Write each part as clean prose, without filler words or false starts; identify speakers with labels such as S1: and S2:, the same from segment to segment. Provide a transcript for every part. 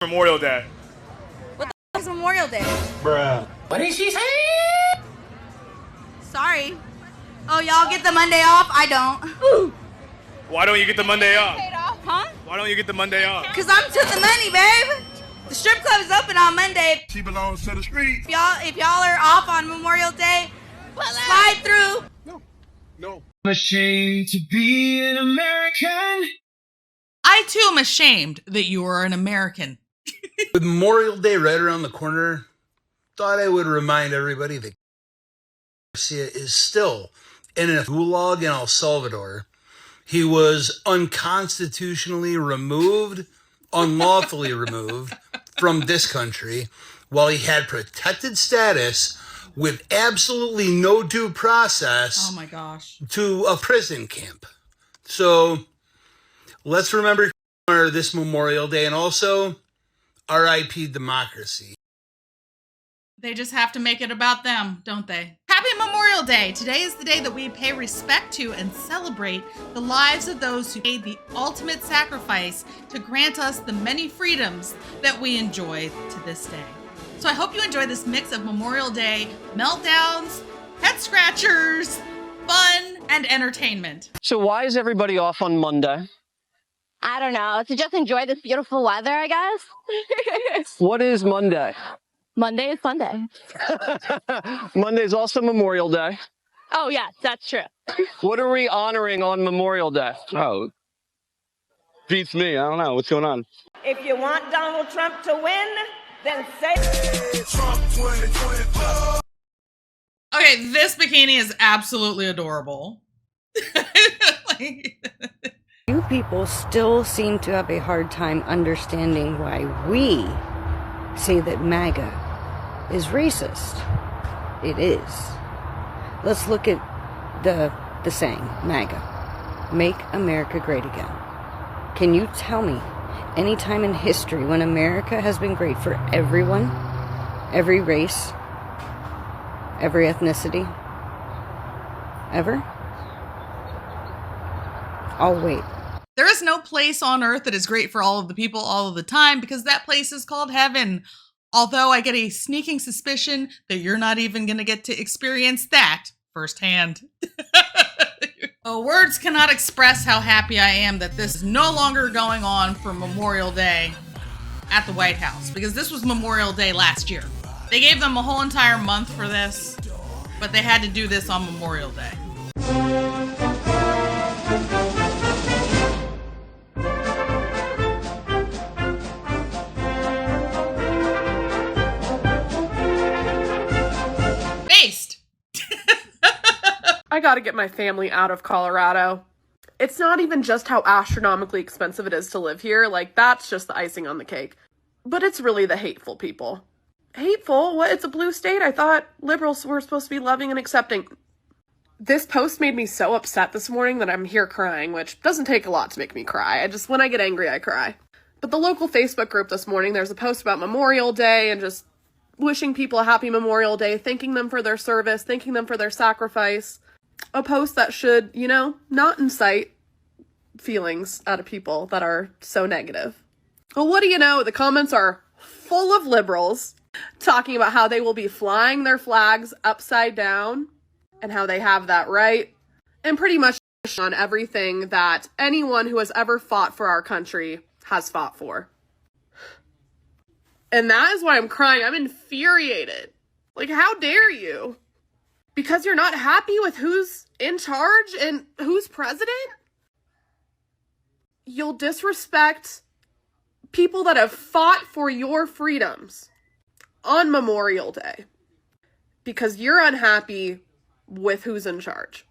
S1: Memorial Day.
S2: What the f is Memorial Day?
S3: Bruh. What did she say?
S2: Sorry. Oh, y'all get the Monday off? I don't.
S1: Why don't you get the Monday off?
S2: Huh?
S1: Why don't you get the Monday off?
S2: Because I'm to the money, babe. The strip club is open on Monday.
S4: She belongs to the street.
S2: If y'all are off on Memorial Day, slide through.
S4: No.
S3: I'm ashamed to be an American.
S5: I too am ashamed that you are an American.
S6: With Memorial Day right around the corner, thought I would remind everybody that Garcia is still in a gulag in El Salvador. He was unconstitutionally removed, unlawfully removed from this country while he had protected status with absolutely no due process
S5: Oh my gosh.
S6: to a prison camp. So let's remember this Memorial Day, and also R.I.P. democracy.
S5: They just have to make it about them, don't they? Happy Memorial Day! Today is the day that we pay respect to and celebrate the lives of those who made the ultimate sacrifice to grant us the many freedoms that we enjoy to this day. So I hope you enjoy this mix of Memorial Day meltdowns, head scratchers, fun, and entertainment.
S7: So why is everybody off on Monday?
S8: I don't know, to just enjoy this beautiful weather, I guess.
S7: What is Monday?
S8: Monday is Sunday.
S7: Monday's also Memorial Day.
S8: Oh, yes, that's true.
S7: What are we honoring on Memorial Day?
S9: Oh, beats me. I don't know. What's going on?
S10: If you want Donald Trump to win, then say
S4: Trump 2024.
S5: Okay, this bikini is absolutely adorable.
S11: You people still seem to have a hard time understanding why we say that MAGA is racist. It is. Let's look at the saying, MAGA, Make America Great Again. Can you tell me any time in history when America has been great for everyone, every race, every ethnicity? Ever? I'll wait.
S5: There is no place on earth that is great for all of the people all of the time, because that place is called heaven. Although I get a sneaking suspicion that you're not even going to get to experience that firsthand. Oh, words cannot express how happy I am that this is no longer going on for Memorial Day at the White House, because this was Memorial Day last year. They gave them a whole entire month for this, but they had to do this on Memorial Day.
S12: I gotta get my family out of Colorado. It's not even just how astronomically expensive it is to live here, like that's just the icing on the cake. But it's really the hateful people. Hateful? What? It's a blue state? I thought liberals were supposed to be loving and accepting. This post made me so upset this morning that I'm here crying, which doesn't take a lot to make me cry. When I get angry, I cry. But the local Facebook group this morning, there's a post about Memorial Day and just wishing people a happy Memorial Day, thanking them for their service, thanking them for their sacrifice. A post that should, not incite feelings out of people that are so negative. Well, what do you know? The comments are full of liberals talking about how they will be flying their flags upside down and how they have that right, and pretty much on everything that anyone who has ever fought for our country has fought for. And that is why I'm crying. I'm infuriated. Like, how dare you? Because you're not happy with who's in charge and who's president? You'll disrespect people that have fought for your freedoms on Memorial Day because you're unhappy with who's in charge.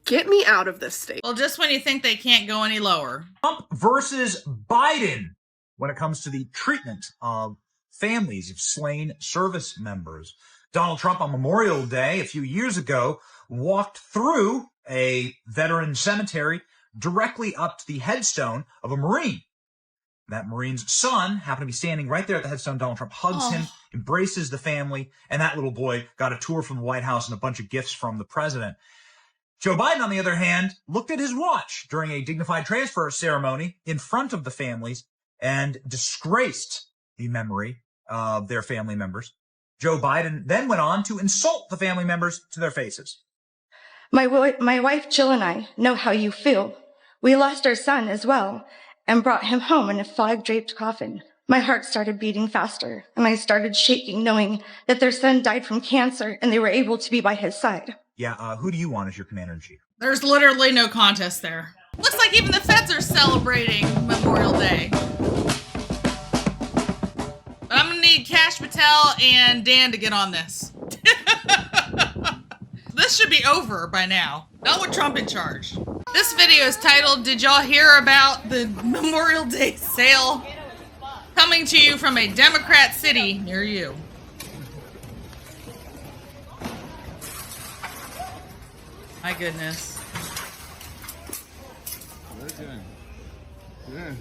S12: Get me out of this state.
S5: Well, just when you think they can't go any lower.
S13: Trump versus Biden when it comes to the treatment of families of slain service members. Donald Trump on Memorial Day a few years ago walked through a veteran cemetery directly up to the headstone of a Marine. That Marine's son happened to be standing right there at the headstone. Donald Trump hugs him, embraces the family, and that little boy got a tour from the White House and a bunch of gifts from the president. Joe Biden, on the other hand, looked at his watch during a dignified transfer ceremony in front of the families and disgraced the memory of their family members. Joe Biden then went on to insult the family members to their faces.
S14: My wife Jill and I know how you feel. We lost our son as well and brought him home in a flag-draped coffin. My heart started beating faster, and I started shaking knowing that their son died from cancer and they were able to be by his side.
S13: Yeah, who do you want as your commander-in-chief?
S5: There's literally no contest there. Looks like even the feds are celebrating Memorial Day. But I'm gonna need Kash Patel and Dan to get on this. This should be over by now. Not with Trump in charge. This video is titled, "Did y'all hear about the Memorial Day sale?" Coming to you from a Democrat city near you. My goodness.
S4: Yeah.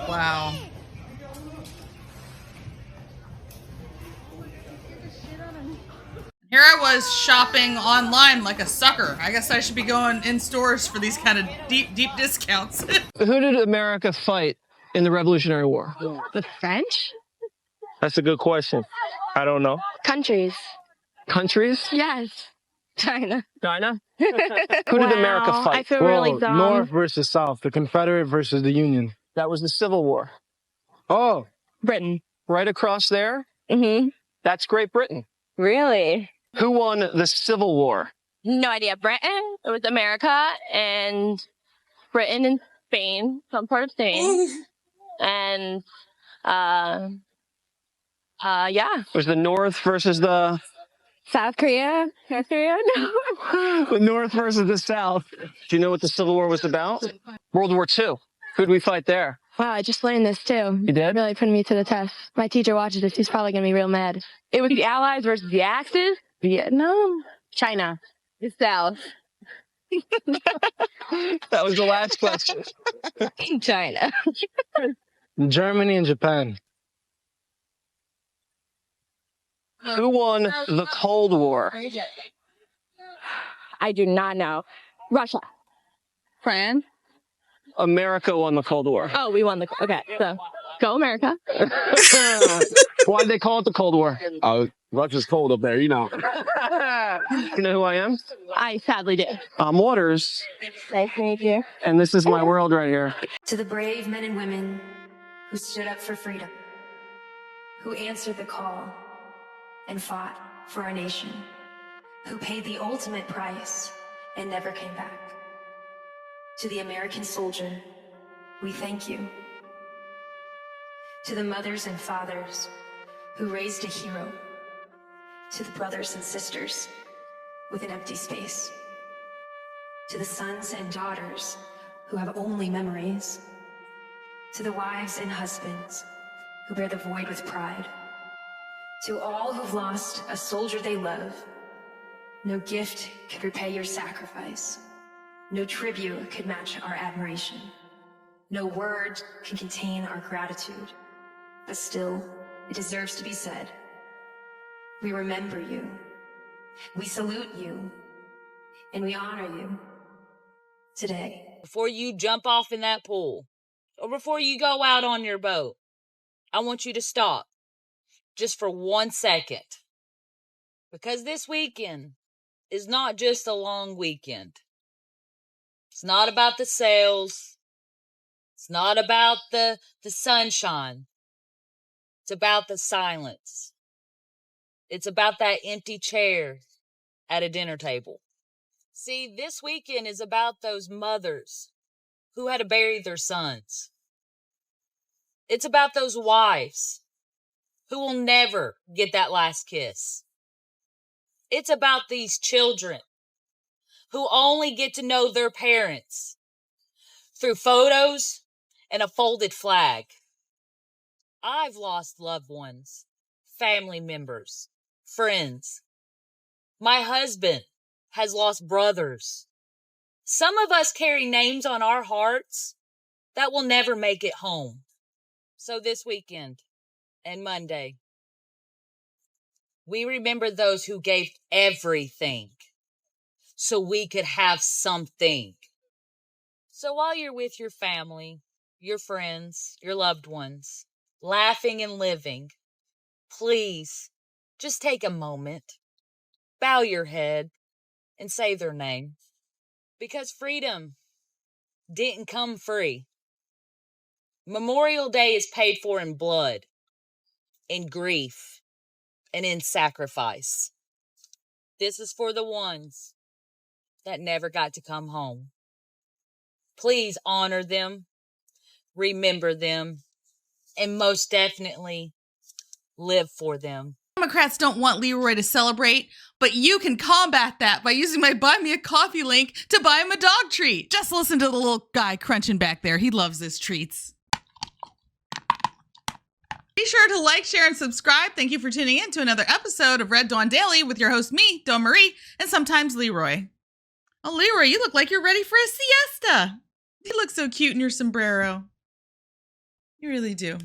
S5: Wow. Here I was shopping online like a sucker. I guess I should be going in stores for these kind of deep discounts.
S7: Who did America fight in the Revolutionary War?
S8: The French?
S7: That's a good question. I don't know.
S8: Countries.
S7: Countries?
S8: Yes. China.
S7: China? Who did America fight?
S8: I feel really dumb.
S9: North versus South, the Confederate versus the Union.
S7: That was the Civil War.
S9: Oh,
S8: Britain.
S7: Right across there?
S8: Mm-hmm.
S7: That's Great Britain.
S8: Really?
S7: Who won the Civil War?
S8: No idea. Britain. It was America and Britain and Spain. Some part of Spain. And, yeah.
S7: It was the North versus the...
S8: South Korea? North Korea? No.
S7: The North versus the South. Do you know what the Civil War was about? World War II. Who'd we fight there?
S8: Wow, I just learned this too.
S7: You did?
S8: Really putting me to the test. My teacher watches this. He's probably going to be real mad. It was the Allies versus the Axis. Vietnam. China. The South.
S7: That was the last question.
S8: China.
S9: Germany and Japan.
S7: Who won the Cold War?
S8: I do not know. Russia. France.
S7: America won the Cold War.
S8: Oh, we won the... Okay, so go America.
S7: Why'd they call it the Cold War?
S9: Russia's cold up there, you know.
S7: You know who I am?
S8: I sadly do.
S7: I'm Waters.
S8: Nice to meet you.
S7: And this is my world right here.
S15: To the brave men and women who stood up for freedom, who answered the call and fought for our nation, who paid the ultimate price and never came back. To the American soldier, we thank you. To the mothers and fathers who raised a hero, to the brothers and sisters with an empty space, to the sons and daughters who have only memories, to the wives and husbands who bear the void with pride, to all who've lost a soldier they love, no gift could repay your sacrifice. No tribute could match our admiration. No word can contain our gratitude. But still, it deserves to be said. We remember you. We salute you. And we honor you today.
S16: Before you jump off in that pool, or before you go out on your boat, I want you to stop just for 1 second. Because this weekend is not just a long weekend. It's not about the sales. It's not about the sunshine. It's about the silence. It's about that empty chair at a dinner table. See, this weekend is about those mothers who had to bury their sons. It's about those wives who will never get that last kiss. It's about these children who only get to know their parents through photos and a folded flag. I've lost loved ones, family members, friends. My husband has lost brothers. Some of us carry names on our hearts that will never make it home. So this weekend and Monday, we remember those who gave everything so we could have something. So while you're with your family, your friends, your loved ones, laughing and living, please just take a moment, bow your head, and say their name. Because freedom didn't come free. Memorial Day is paid for in blood, in grief, and in sacrifice. This is for the ones that never got to come home. Please honor them, remember them, and most definitely live for them.
S5: Democrats don't want Leroy to celebrate, but you can combat that by using my Buy Me a Coffee link to buy him a dog treat. Just listen to the little guy crunching back there. He loves his treats. Be sure to like, share, and subscribe. Thank you for tuning in to another episode of Red Dawn Daily with your host, me, Dawn Marie, and sometimes Leroy. Oh, Leroy, you look like you're ready for a siesta. You look so cute in your sombrero. You really do.